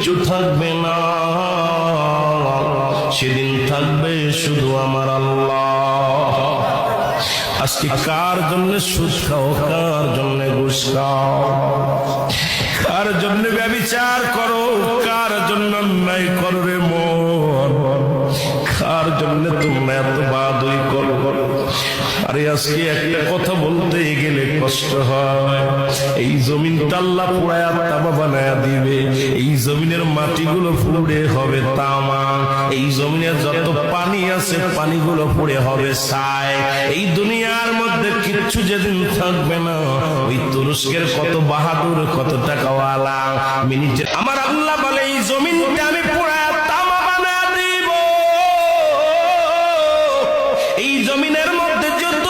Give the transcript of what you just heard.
কিচ্ছু থাকবে না, সেদিন থাকবে শুধু আমার আল্লাহ। আজকে কার জন্য সুদ খাও, কার জন্য ঘুষ খাও, কার জন্য ব্যভিচার করো, কার জন্য অন্যায় করো রে মন, কার জন্য তোমরা এত বাদই করো। আরে আজকে একটা কথা বলতে গেলে কষ্ট হয়, এই জমিনটা আল্লাহ পুরায়া তামা বানায়া দিবে, এই জমিনের মাটিগুলো পুড়ে হবে তামা, এই জমিনে যত পানি আছে পানিগুলো পুড়ে হবে ছাই। এই দুনিয়ার মধ্যে কিচ্ছু যেদিন থাকবে না, ওই তুরস্কের কত বাহাদুর, কত টাকাওয়ালা মিনিটে আমার আল্লাহ বলে এই জমিনটা আমি পুরায়া তামা বানায়া দিব। এই জমিনের মধ্যে যত